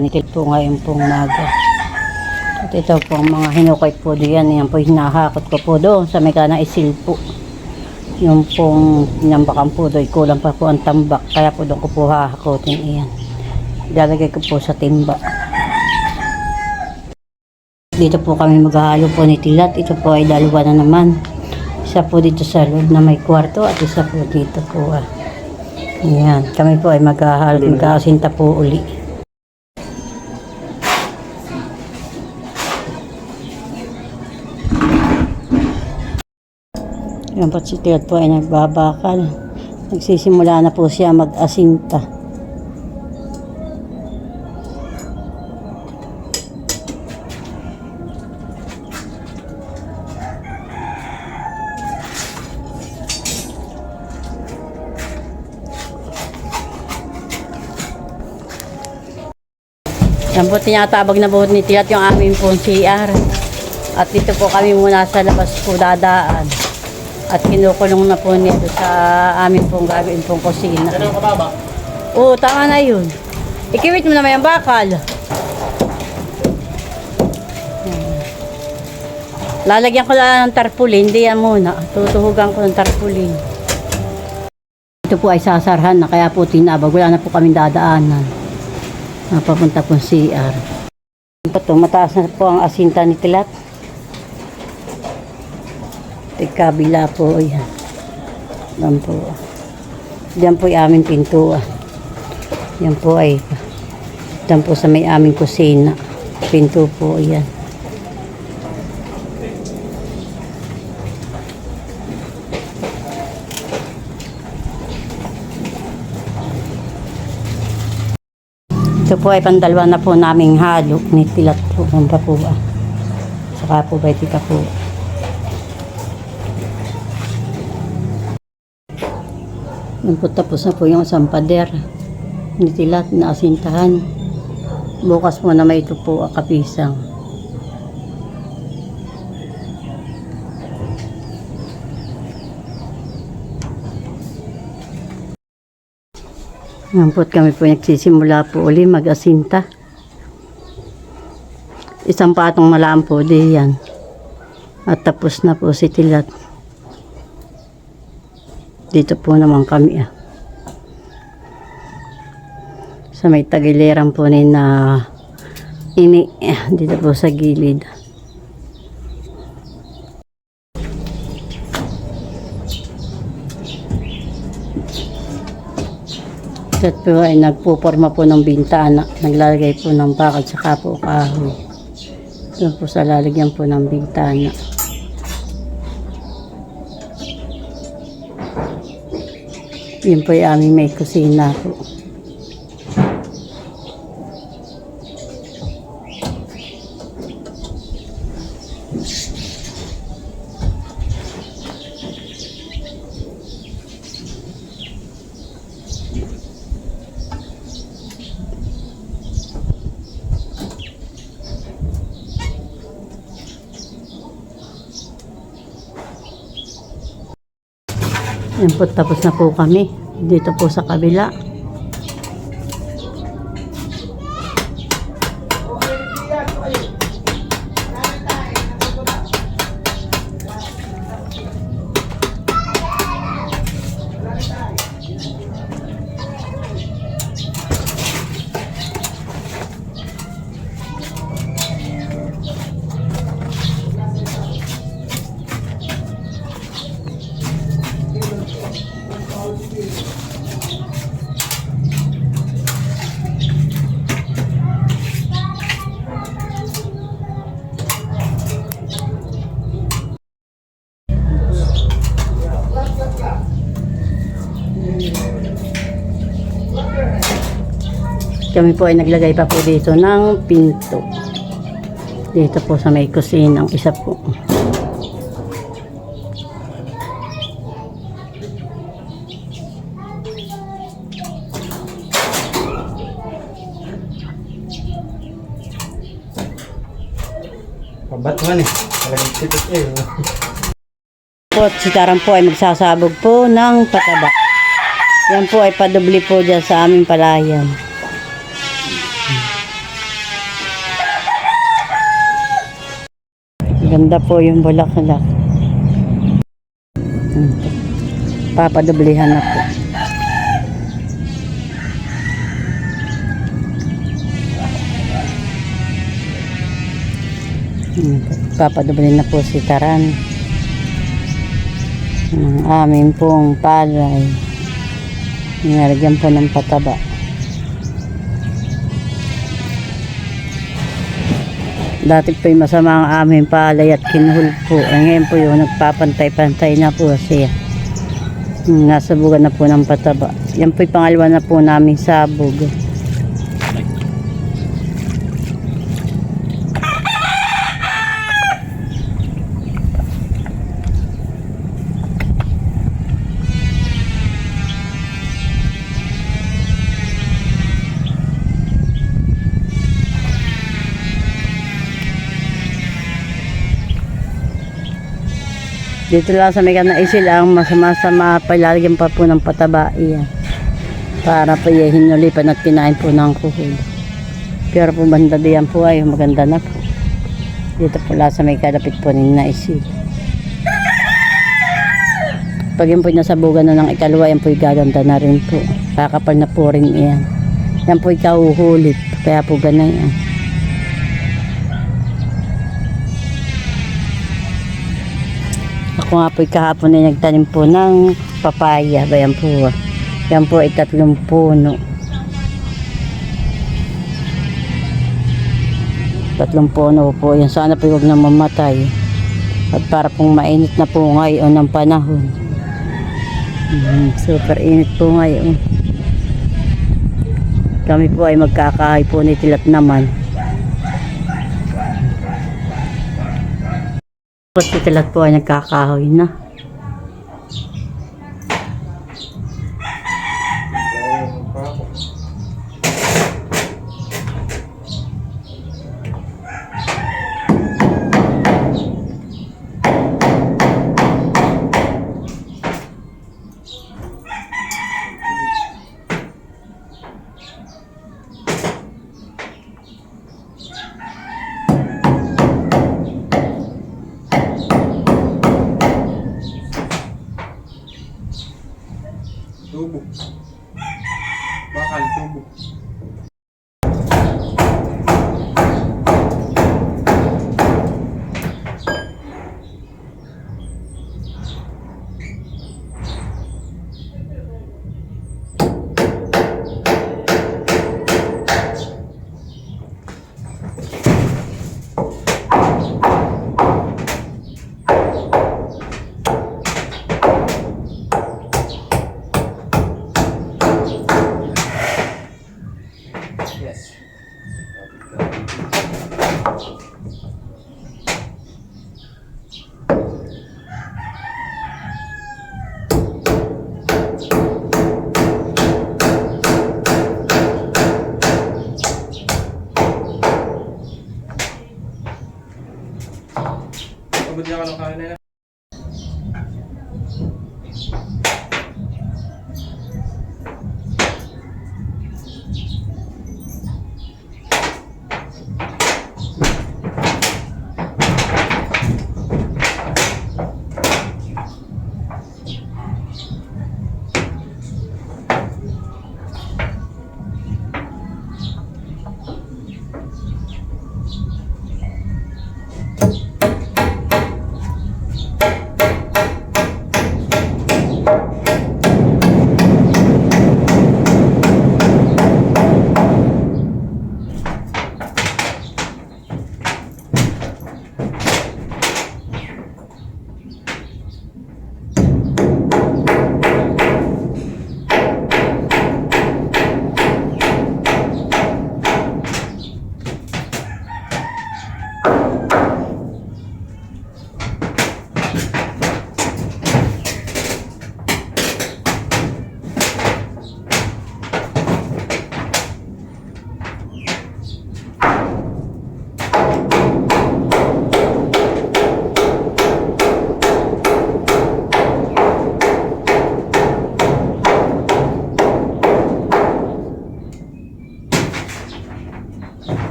ni po ngayon pong maga. At ito po ang mga hinukay po diyan. Yan po hinahakot ko po doon sa may kanang isil po. Yung pong pinambakan po doon, kulang pa po ang tambak. Kaya po doon ko po hahakotin iyan. Ilalagay ko po sa timba. Dito po kami maghahalo po ni Tilat. Ito po ay dalawa na naman. Isa po dito sa loob na may kwarto at isa po dito po. Ayan, kami po ay maghahalo, magkakasinta po uli. Yan po si Tilat po ay nagbabakal. Nagsisimula na po siya mag-asinta. Yan po tinatabag na buhot ni Tilat yung aming pong CR. At dito po kami muna sa labas po dadaan. At kinukulong na po nito sa aming pong gagawin pong kusina. Ganun ka ba? Oo, tama na yun. Ikiwit mo naman yung bakal. Lalagyan ko lang ng tarpaulin. Hindi yan muna. Tutuhugan ko ng tarpaulin. Ito po ay sasarhan na kaya po tinabag. Wala na po kaming dadaanan. Napapunta po CR. Mataas na po ang asinta ni Tilat. Kabila po yan. Yan po. Yan po ay aming pintuan. Yan po ay yan po sa may aming kusina. Pinto po yan. Ito po ay pandalwa na po naming halo ni Tilat po. Yan pa po. Saka po ba tika po. Yan po tapos na po yung isang pader ni Tilat na asintahan. Bukas po na may ito po kapisang. Yan po kami po nagsisimula po uli mag-asinta. Isang patong malaan po diyan. At tapos na po si Tilat. Dito po naman kami sa may tagiliran po ni na ini dito po sa gilid. At po ay nagpuporma po ng bintana, naglalagay po ng bakal saka po kahoy. Doon po sa lalagyan po ng bintana. Yun po yung aming may kusina po. Yan po, tapos na po kami. Dito po sa kabila. Kami po ay naglagay pa po dito ng pinto. Dito po sa may kusinang isa po. Pabatuhan eh. Talagang tipos eh. Po, si Taran po ay magsasabog po ng pataba. Yan po ay padubli po dyan sa aming palayan. Ganda po yung bulaklak. Papadoblihan na po. Papadoblihan na po si Taran. Ang amin pong palay. Nilagyan po ng pataba. Dati po yung masama ang aming palay at kinuhol po. Ngayon po yung nagpapantay-pantay na po siya. Nasabugan na po ng pataba. Yan po yung pangalawa na po namin sabog. Dito lang sa may kanaisil ang masama-sama palalagyan pa po ng pataba iyan. Para po yung hinulipan at kinain po ng kuhol. Pero po banda diyan po ay maganda na po. Dito po lang sa may kalapit po ng naisil. Pag yun po nasabugan na ng ikalwa, yan po gaganda na rin po. Kakapal na po rin iyan. Yan po ikahuhulit. Kaya po ganun yan. Ako nga po kahapon ay nagtanim po ng papaya. Bayan po. Yan po ay 3 puno. 3 puno po. Yan sana po huwag na mamatay. At para pong mainit na po ngayon ang panahon. Super init po ngayon. Kami po ay magkakahay po ni Tilat naman. Si Tilat po ay nagkakahoy na. Tubo. Bakal tubo.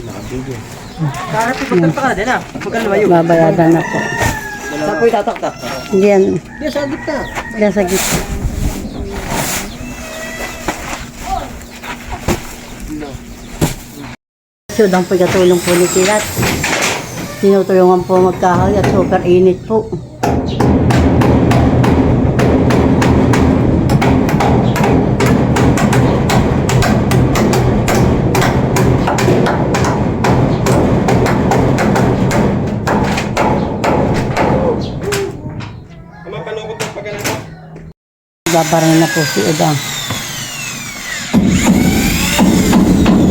Nakabigyan. Kaya pipuntan pa ka na din ah. Pagkalawayo. Babayadan na po. Saan po itataktak? Diyan. Diyan sa gitna. Diyan sa gitna. Sudang po katulong po ni Kilat. Tinutulungan po magkahoy at super init po. Kumapanukot ng pagkanito. Babarin na po si Udang.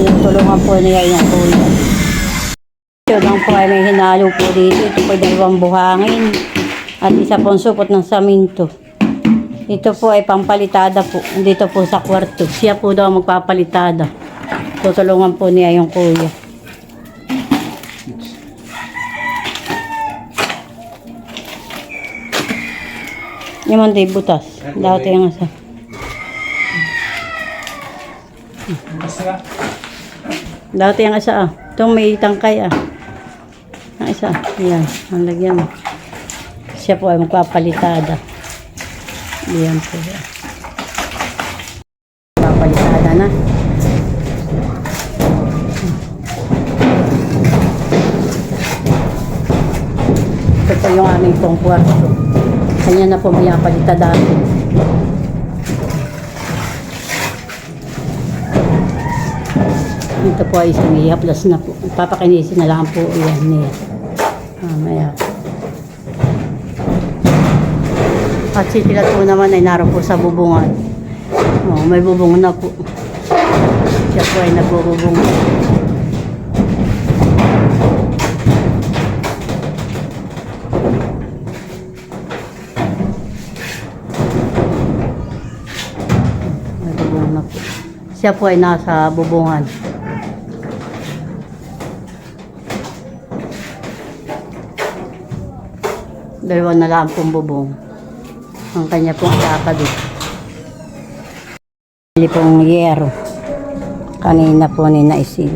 Tinutulungan po niya yung kuya. Si Udang po ay may hinalo po dito. Ito po 2 buhangin. At isa pong supot ng saminto. Ito po ay pampalitada po. Dito po sa kwarto. Siya po daw magpapalitada. Tutulungan po niya yung kuya. Yung mga butas. Dati yung asa. Dati yung asa ah. Itong may tangkay ah. Ang isa. Yan. Ang lagyan mo. Siya po ay magpapalitada. Yan po. Magpapalitada na. Ito po yung aming pong kwarto. Kanya na po may palitada. Ito po ay isang ihaplas na po. Papakinisin na lang po yan niya. Maya. At si Tilat po naman ay naroon po sa bubungan. Oh, may bubungan na po. Siya po ay nagbubungan. May bubungan na po. Siya po ay nasa bubungan. Dalawa na lang pong bubong. Ang kanya pong kakabit. Bili pong yero. Kanina po ni Naisil.